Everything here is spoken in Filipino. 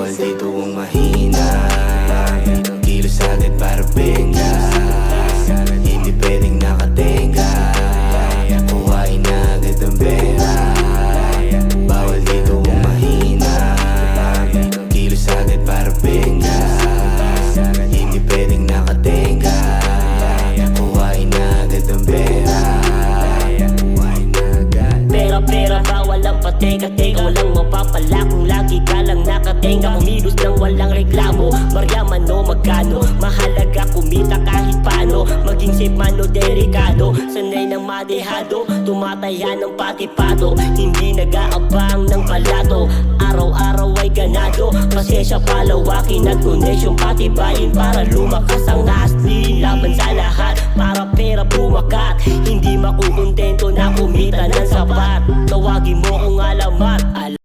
Bawal dito ang mahina, kilos agad para benga. Hindi pwedeng nakatenga, kuhain na agad ang pera. Bawal dito ang mahina, kilos agad para benga. Hindi pwedeng nakatenga, kuhain na agad ang pera. Pera, bawal ang pateka-teka. Walang mapapala kung lagi ka lang nakatenga. Kumilos nang walang reklamo, maryaman o magkano. Mahalaga kumita kahit paano, maging safe man o delikado. Sanay ng madehado, tumataya ng patipado. Hindi nag-aabang ng palato, araw-araw ay ganado. Pasensya palawakin at koneksyon patibayin para lumakas ang nasli. Laban sa lahat para pera bumakat, hindi makukontento na kumita ng sapat. Tawagin mo kung alamat.